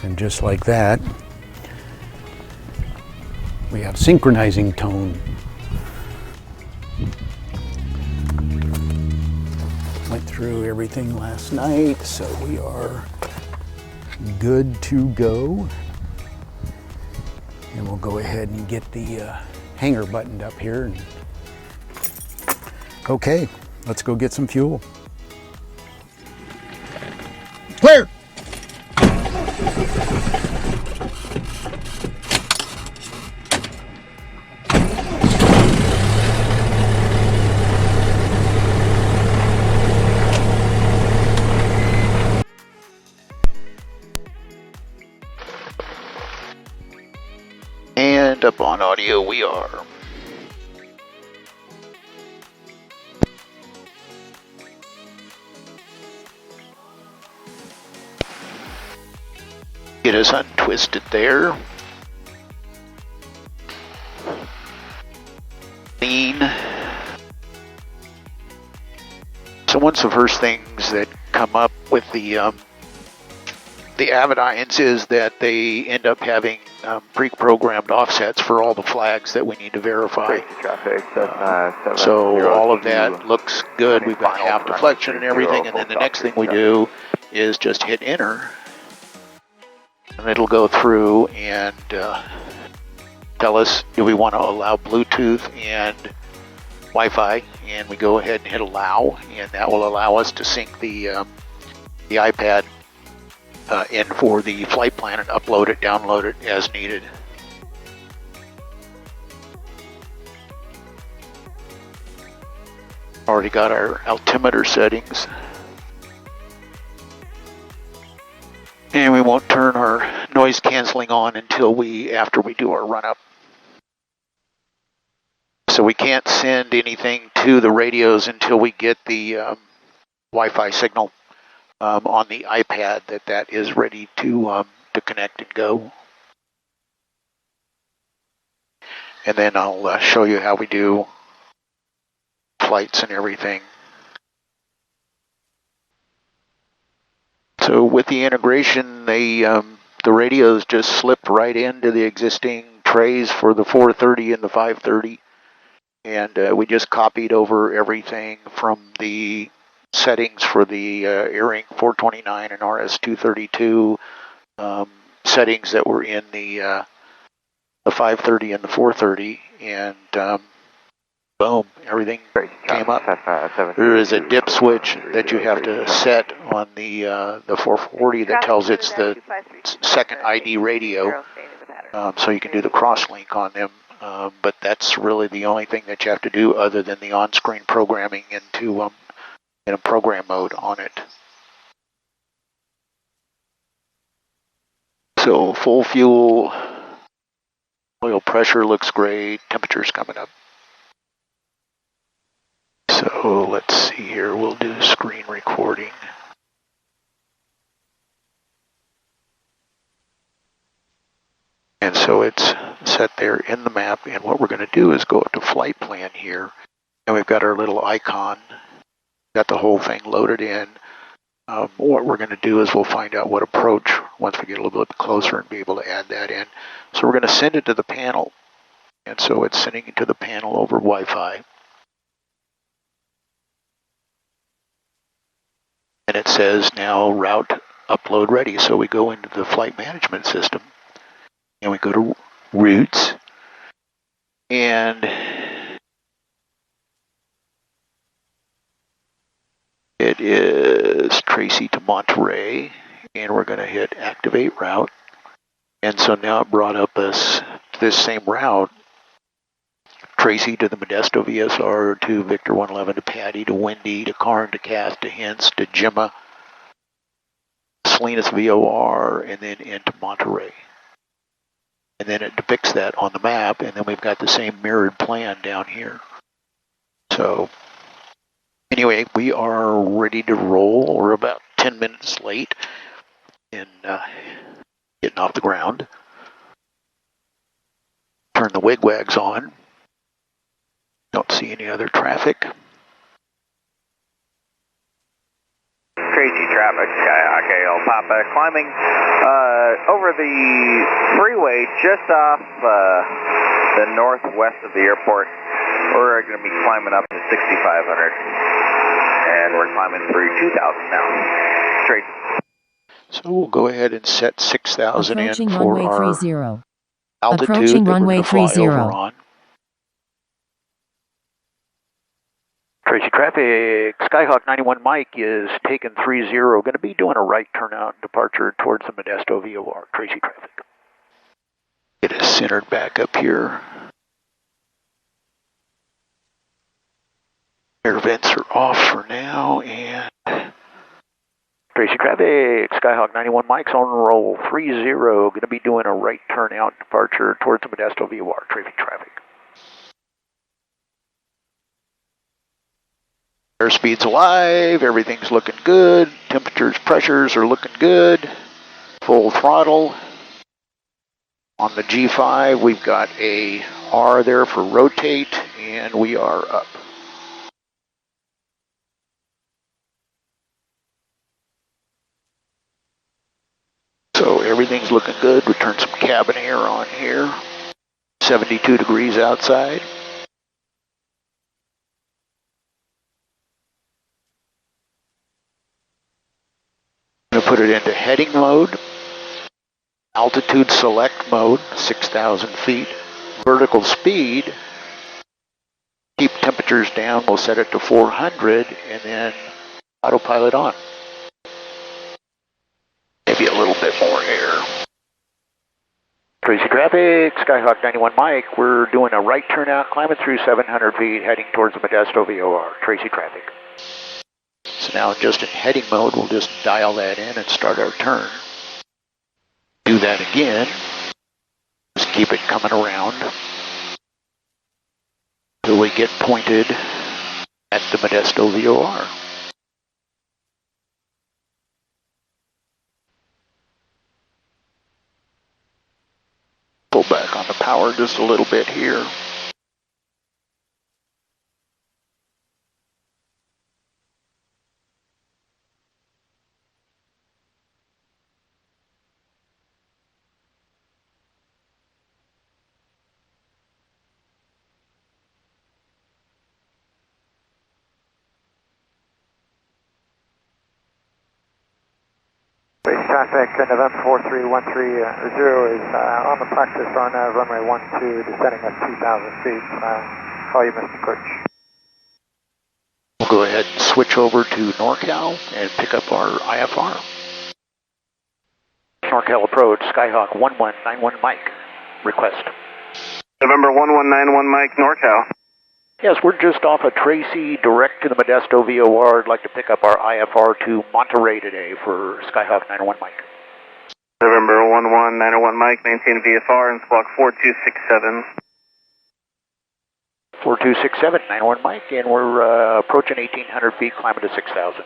And just like that, we have synchronizing tone. Went through everything last night, so we are good to go. And we'll go ahead and get the hanger buttoned up here. Okay, let's go get some fuel. Clear! And up on audio we are. Get us untwisted there. Clean. So one of the first things that come up with the Avidynes is that they end up having pre-programmed offsets for all the flags that we need to verify. So all of that looks good. We've got half deflection and everything, and then the next thing we do is just hit enter, and it'll go through and tell us, do we want to allow Bluetooth and Wi-Fi, and we go ahead and hit allow, and that will allow us to sync the iPad in for the flight plan and upload it, download it as needed. Already got our altimeter settings. And we won't turn our noise canceling on until after we do our run up. So we can't send anything to the radios until we get the Wi-Fi signal on the iPad that is ready to connect and go. And then I'll show you how we do flights and everything. So with the integration, the radios just slipped right into the existing trays for the 430 and the 530. And we just copied over everything from the settings for the AirInc 429 and RS232 settings that were in the 530 and the 430, and boom, everything came up. There is a dip switch that you have to set on the 440 that tells it's the second ID radio, so you can do the cross-link on them. But that's really the only thing that you have to do other than the on-screen programming into in a program mode on it. So full fuel, oil pressure looks great, temperature's coming up. So let's see here, we'll do screen recording. And so it's set there in the map, and what we're going to do is go up to flight plan here, and we've got our little icon, got the whole thing loaded in. What we're going to do is we'll find out what approach once we get a little bit closer and be able to add that in. So we're going to send it to the panel, and so it's sending it to the panel over Wi-Fi. And it says now route upload ready, so we go into the flight management system, and we go to routes, and it is Tracy to Monterey, and we're going to hit activate route. And so now it brought up this same route, Tracy to the Modesto VSR, to Victor 111, to Patty, to Wendy, to Karn, to Cass, to Hintz, to Gemma, Salinas VOR, and then into Monterey. And then it depicts that on the map, and then we've got the same mirrored plan down here. So anyway, we are ready to roll. We're about 10 minutes late in getting off the ground. Turn the wigwags on. Don't see any other traffic. Tracy, traffic, Skyhawk AL Papa, climbing over the freeway just off the northwest of the airport. We're going to be climbing up to 6,500, and we're climbing through 2,000 now. Straight. So we'll go ahead and set 6,000 in Approaching for runway our 30. altitude Approaching that runway we're going to fly 30. over on. Tracy traffic, Skyhawk 91 Mike is taking 30, going to be doing a right turnout departure towards the Modesto VOR. Tracy traffic. Get us centered back up here. Air vents are off for now, and Tracy traffic, Skyhawk 91 Mike's on roll 30, going to be doing a right turnout departure towards the Modesto VOR. Tracy traffic. Airspeed's alive, everything's looking good, temperatures, pressures are looking good, full throttle. On the G5, we've got a R there for rotate, and we are up. So everything's looking good. We turn some cabin air on here. 72 degrees outside. I'm going to put it into heading mode. Altitude select mode, 6,000 feet. Vertical speed, keep temperatures down, we'll set it to 400, and then autopilot on. Maybe a little bit more air. Tracy traffic, Skyhawk 91 Mike, we're doing a right turnout, climbing through 700 feet, heading towards the Modesto VOR. Tracy traffic. So now just in heading mode, we'll just dial that in and start our turn. Do that again. Just keep it coming around until we get pointed at the Modesto VOR. Pull back on the power just a little bit here. Traffic, November 43130 is on the practice run, runway 12, descending at 2,000 feet. Call you, Mr. Coach. We'll go ahead and switch over to NorCal and pick up our IFR. NorCal approach, Skyhawk 1191 Mike, request. November 1191 Mike, NorCal. Yes, we're just off of Tracy, direct to the Modesto VOR. I'd like to pick up our IFR to Monterey today for Skyhawk 91 Mike. November 1191 Mike, maintain VFR and squawk 4267. 4267, 91 Mike, and we're approaching 1,800 feet, climbing to 6,000.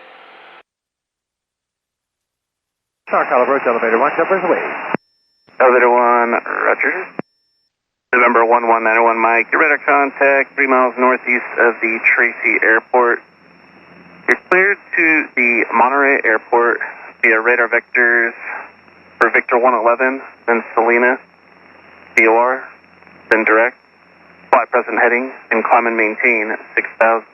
NorCal approach, elevator 1, jumpers away. Elevator 1, roger. November 1191 Mike, your radar contact 3 miles northeast of the Tracy Airport. You're cleared to the Monterey Airport via radar vectors for Victor 111, then Salinas, VOR, then direct. Flight present heading and climb and maintain 6,000.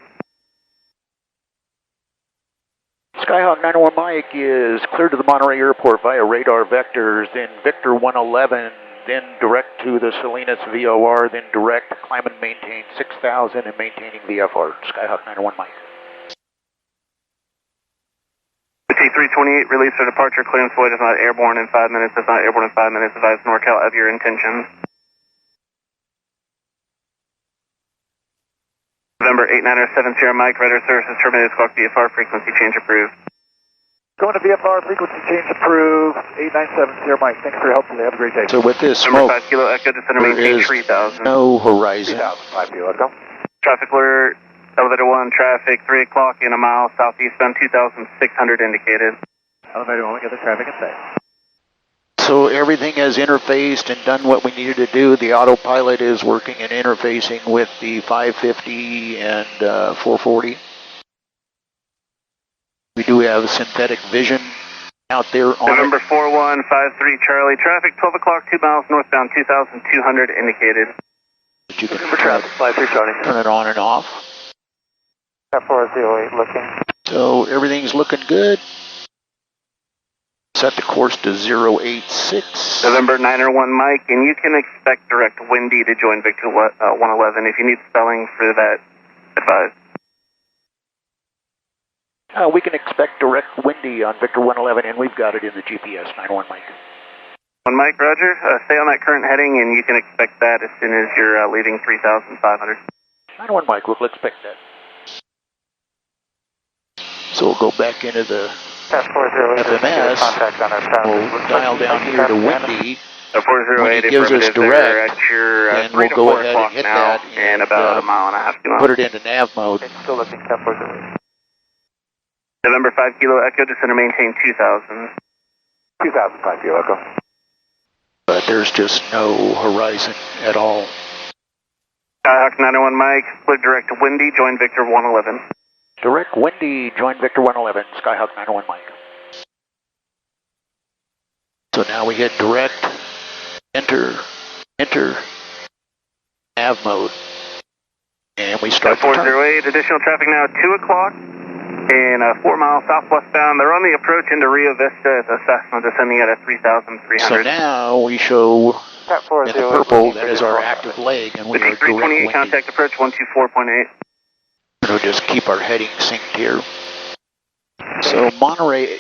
Skyhawk 91 Mike is cleared to the Monterey Airport via radar vectors, then Victor 111, then direct to the Salinas VOR, then direct, climb and maintain 6,000 and maintaining VFR. Skyhawk 91 Mike. T328, release for departure, clearance flight is not airborne in 5 minutes, is not airborne in 5 minutes, advise NorCal of your intentions. November 8970 Mike, radar services terminated, squawk VFR, frequency change approved. Going to VFR, frequency change approved, 8970 Mike. Thanks for your help today. Have a great day. So with this Number smoke, 5 Kilo Echo, descend and there maintain is 3,000. no horizon. 5 Kilo Echo. Traffic alert, elevator 1, traffic 3 o'clock in a mile, southeastbound 2,600 indicated. Elevator 1, we got the traffic in sight. So everything has interfaced and done what we needed to do. The autopilot is working and interfacing with the 550 and 440. We do have synthetic vision out there on November it. 4153 Charlie, traffic 12 o'clock, 2 miles northbound, 2,200 indicated. But you can November traffic, 53 Charlie. turn it on and off. F408 looking. So everything's looking good. Set the course to 086. November 901 Mike, and you can expect direct windy to join Victor 111. If you need spelling for that, advise. We can expect direct windy on Victor 111, and we've got it in the GPS, 91 Mike. 1 Mike, roger. Stay on that current heading, and you can expect that as soon as you're leaving 3,500. 91 Mike, we'll expect that. So we'll go back into the FMS. We'll dial down here to windy. 408, When it gives us direct, at your then 3 we'll to go 4 ahead o'clock and hit now, that and about a mile and a half, 2 miles. put it into nav mode. Okay, still looking, 408. November 5 Kilo Echo, descend and maintain 2,000. 2005 Kilo Echo. But there's just no horizon at all. Skyhawk 901 Mike, split direct to windy, join Victor 111. Direct windy, join Victor 111, Skyhawk 901 Mike. So now we hit direct, enter, nav mode, and we start the turn. 408, additional traffic now at 2 o'clock, and 4 miles southwestbound. They're on the approach into Rio Vista as a Cessna descending at a 3,300. So now we show in the purple, that is our active leg, and we are direct 328, windy. contact approach 124.8. We'll just keep our heading synced here. So Monterey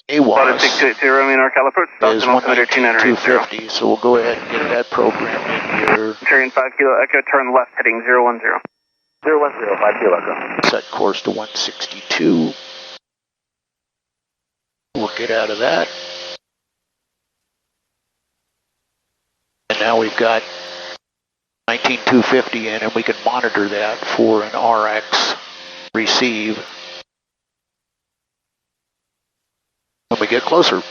AWAS 680, Romeo Norcal approach, is 119,250, so we'll go ahead and get that programmed in here. Turn 5 Kilo Echo, turn left heading 010. 010, 5 Kilo Echo. Set course to 162. We'll get out of that. And now we've got 19,250 in, and we can monitor that for an RX receive when we get closer.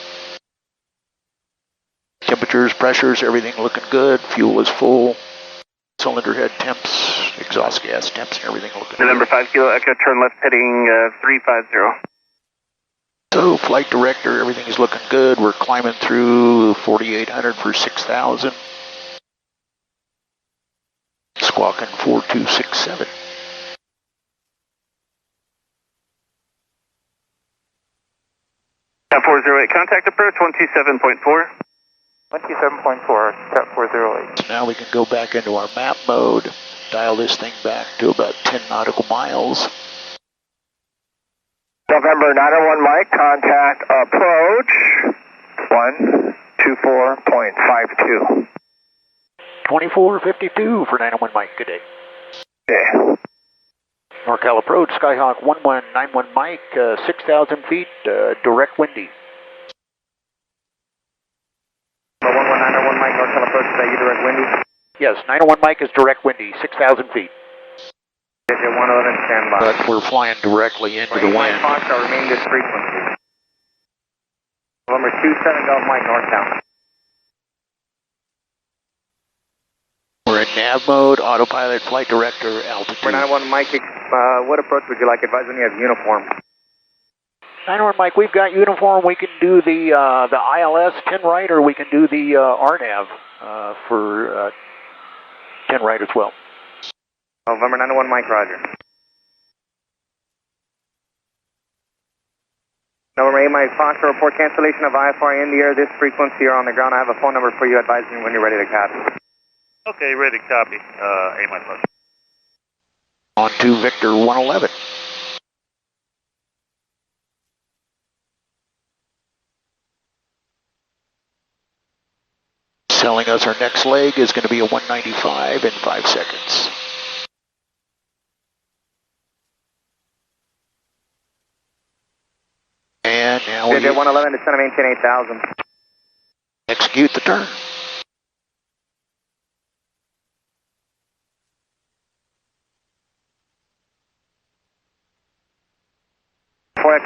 Temperatures, pressures, everything looking good. Fuel is full. Cylinder head temps, exhaust gas temps, and everything looking November good. 5 Kilo Echo, turn left heading 350. So flight director, everything is looking good. We're climbing through 4,800 for 6,000. Squawking 4267. Cat 408, contact approach 127.4. 127.4, Cat 408. So now we can go back into our map mode, dial this thing back to about 10 nautical miles. November 901 Mike, contact approach 124.52. 2452 for 901 Mike, good day. Okay. NorCal approach, Skyhawk 1191 Mike, 6,000 feet, direct windy. 11901 Mike, NorCal approach, is that you direct windy? Yes, 901 Mike is direct windy, 6,000 feet. JJ 111, standby. But we're flying directly into the wind. Fox, I'll remain this frequency. November 27 Golf Mike, NorCal. We're in nav mode, autopilot, flight director, altitude. 901 Mike, what approach would you like? Advise when you have uniform. 901 Mike, we've got uniform. We can do the ILS 10 right, or we can do the RNAV for 10 right as well. November 901 Mike, roger. November 8 Mike, Fox, report cancellation of IFR in the air. This frequency are on the ground. I have a phone number for you. Advise me when you're ready to copy. Okay, ready to copy. 8 Mike plus. On to Victor 111. Telling us our next leg is going to be a 195 in 5 seconds. And now we JJ 111, descend and maintain 8,000. execute the turn.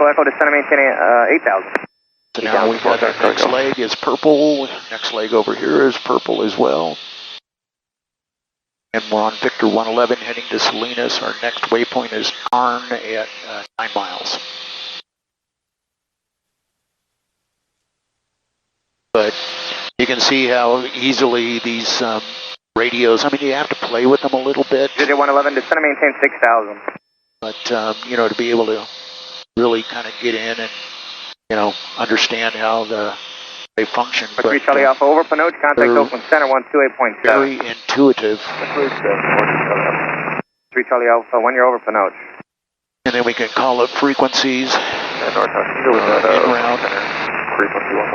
Echo, descend and maintain 8,000. So now we've got our next leg is purple. Next leg over here is purple as well. And we're on Victor 111 heading to Salinas. Our next waypoint is Tarn at 9 miles. You can see how easily these radios, I mean, you have to play with them a little bit. JJ111, descend and maintain 6,000. But, you know, to be able to really kind of get in and, you know, understand how they function. But 3 Charlie Alpha over, Panoche, contact Oakland Center 128.7. Very intuitive. 3 Charlie Alpha, 1 year over, Panoche. And then we can call up frequencies. In-route.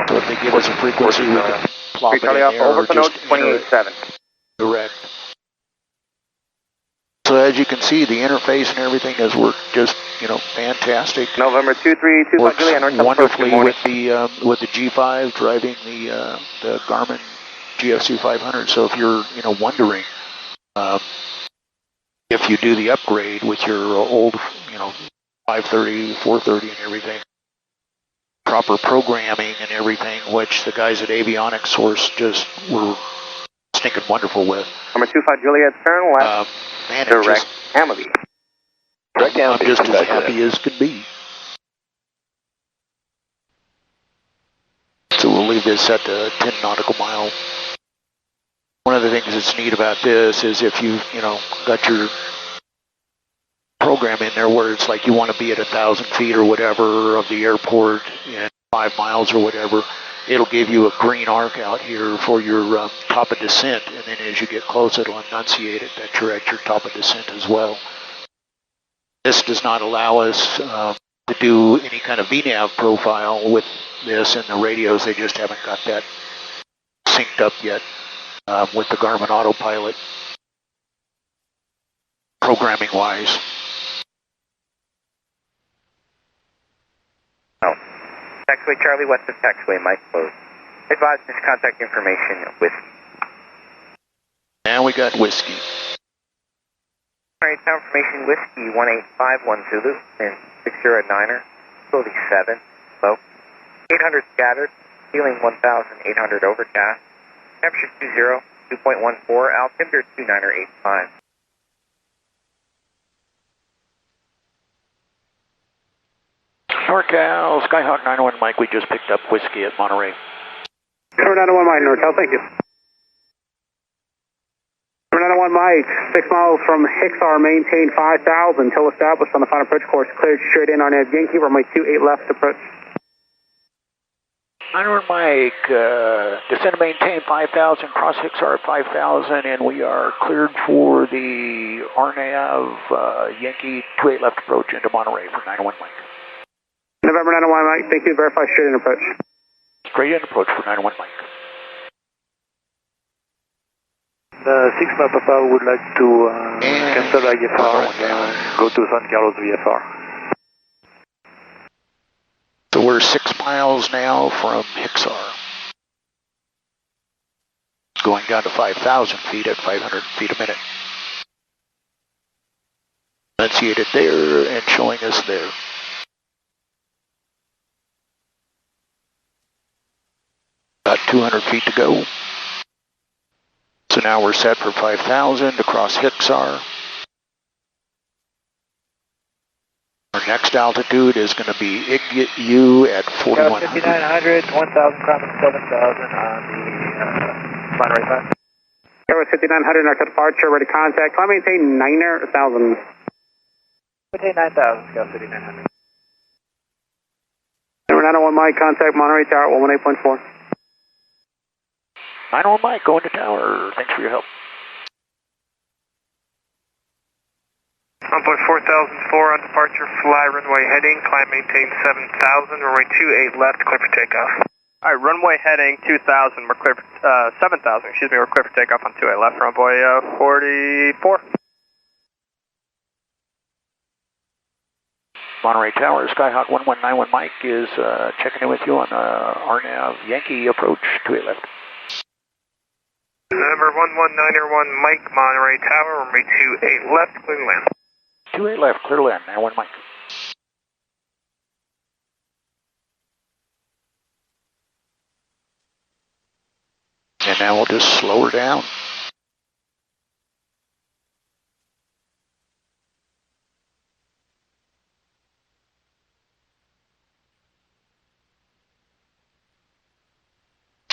So if they give us a frequency, we can plop 3 it Charlie in Alpha there over, or just Panoche, 28.7. direct. So as you can see, the interface and everything has worked just, you know, fantastic. November 2325 Juliet, Works wonderfully with the G5 driving the Garmin GFC 500. So if you're, you know, wondering if you do the upgrade with your old, you know, 530, 430 and everything, proper programming and everything, which the guys at Avionics Source just were stinking wonderful with. Number 25 Juliet, turn left, man, direct Amity. I'm just as happy as could be. So we'll leave this at the 10 nautical mile. One of the things that's neat about this is if you know, got your program in there where it's like you want to be at 1,000 feet or whatever of the airport in 5 miles or whatever, it'll give you a green arc out here for your top of descent, and then as you get close, it'll enunciate it that you're at your top of descent as well. This does not allow us to do any kind of VNAV profile with this, and the radios, they just haven't got that synced up yet with the Garmin Autopilot, programming-wise. Oh. Taxiway Charlie, west of taxiway, Mike closed. Advise this contact information with. And we got whiskey. Alright, confirmation whiskey 1851 Zulu and 609er, facility 7, low. 800 scattered, ceiling 1,800 overcast. Temperature 20, 2.14, altimeter 2985. NorCal, Skyhawk 901 Mike, we just picked up whiskey at Monterey. 901 Mike, NorCal, thank you. 901 Mike, 6 miles from Hixar, maintain 5,000 until established on the final approach course. Cleared straight in on Yankee, runway 28 left approach. 901 Mike, descend and maintain 5,000, cross Hixar at 5,000, and we are cleared for the RNAV Yankee 28 left approach into Monterey for 901 Mike. November 901 Mike, thank you, verify straight in approach. Straight in approach for 901 Mike. 6 Papa would like to cancel IFR and go to San Carlos VFR. So we're 6 miles now from Hixar. Going down to 5,000 feet at 500 feet a minute. Enunciated there and showing us there. About 200 feet to go. So now we're set for 5,000 across Hixar. Our next altitude is going to be IGU at 4,100. 5,900, 1,000 crossing 7,000 on the Monterey side. Airway 5,900, our departure, ready to contact. Climb maintain 9,000. Maintain 9,000, Scout City 900. Number 901 Mike, contact Monterey Tower 118.4. 901 Mike, going to tower. Thanks for your help. 1.4004 on departure, fly runway heading, climb maintain 7,000, runway 28 left, clear for takeoff. Alright, runway heading 2,000, we're clear for, 7,000, excuse me, we're clear for takeoff on 28 left, runway 44. Monterey Tower, Skyhawk 1191 Mike is checking in with you on RNAV Yankee approach, 28 left. Number 11901 Mike, Monterey Tower, runway 28 left, clear to land. 28 left, clear to land, 91 Mike. And now we'll just slow her down.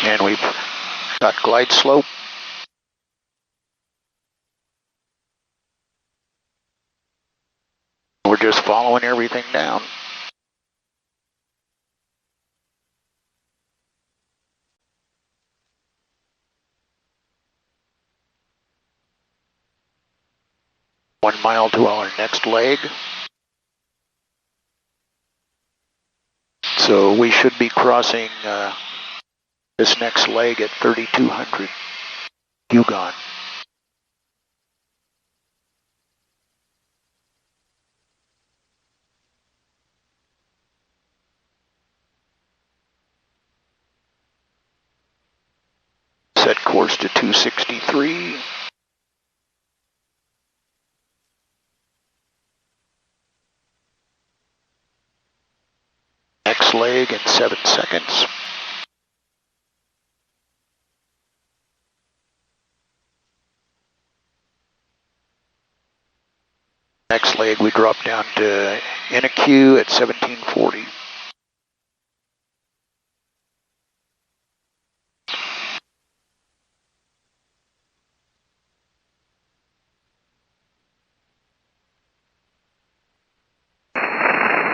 And we've Got glide slope. We're just following everything down. One mile to our next leg. So we should be crossing this next leg at 3,200 Hugon. Set course to 263. Next leg in 7 seconds. Next leg we drop down to NQ at 1740.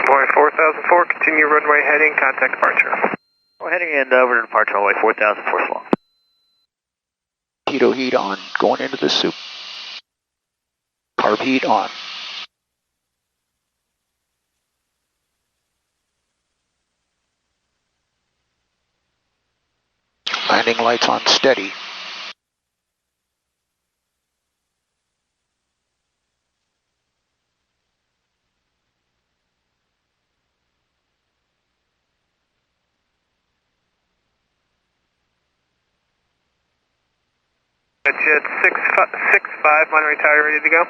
Boy 4004, continue runway heading, contact departure. We're heading in over to departure runway 4004 long. Keto heat on, going into the soup. Carb heat on. Landing lights on steady. Jet 665, Monterey Tower, ready to go?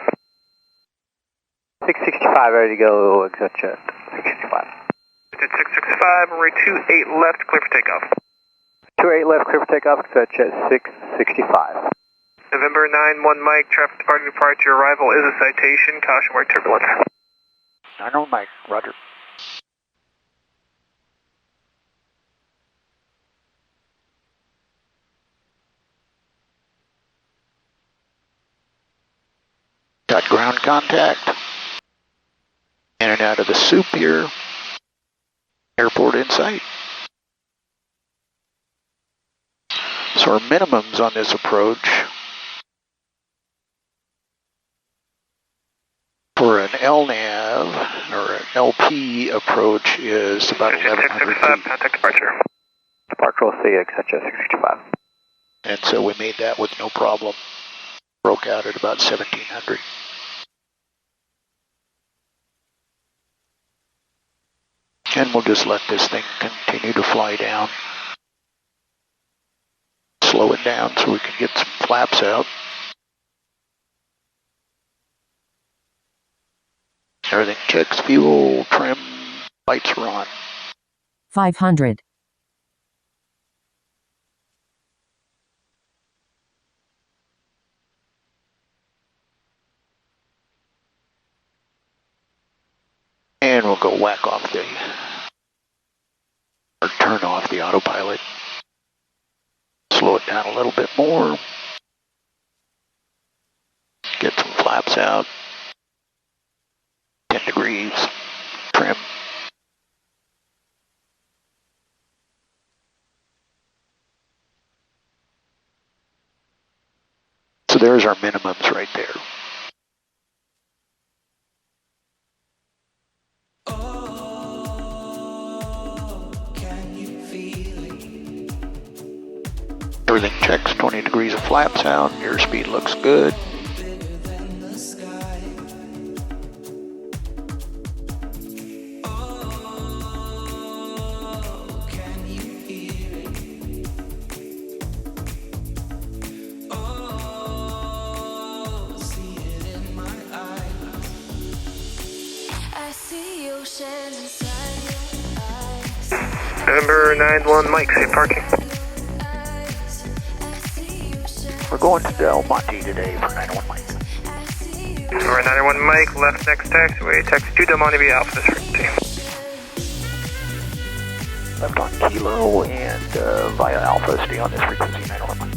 665, ready to go, exit jet 665. Jet 665, runway 28 left, clear for takeoff. 28 left, clear for takeoff, exit jet 665. November 91 Mike, traffic departure, arrival is a citation, caution word turbulence. I know Mike, roger. Got ground contact. In and out of the soup here. Airport in sight. So our minimums on this approach for an LNAV or an LP approach is about 1,100 feet. Contact departure. Departure will see, exit jet 665. And so we made that with no problem. Broke out at about 1,700. And we'll just let this thing continue to fly down. Slow it down so we can get some flaps out. Everything checks, fuel, trim, lights are on. 500. And we'll go whack off or turn off the autopilot. Slow it down a little bit more. Get some flaps out. 10 degrees. Trim. So there's our minimums right there. Everything checks, 20 degrees of flaps out, airspeed looks good. November 91 Mike, safe parking. We're going to Del Monte today for 91 Mike. November 91 Mike, left next taxiway, taxi to Del Monte via Alpha, this team. left on Kilo, and via Alpha, stay on this frequency 901 Mike.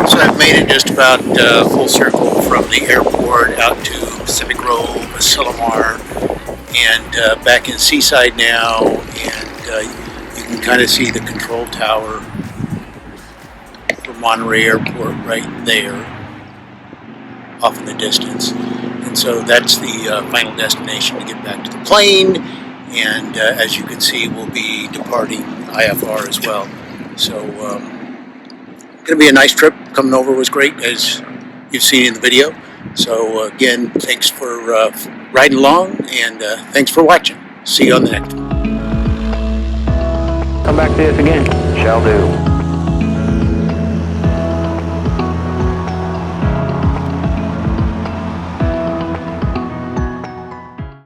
So I've made it just about full circle from the airport out to Pacific Grove, Asilomar, and back in Seaside now, and you can kind of see the control tower for Monterey Airport right there off in the distance. And so that's the final destination to get back to the plane, and as you can see, we'll be departing IFR as well. So going to be a nice trip. Coming over was great, as you've seen in the video. So again, thanks for riding along, and thanks for watching. See you on the next one. Come back to us again. Shall do.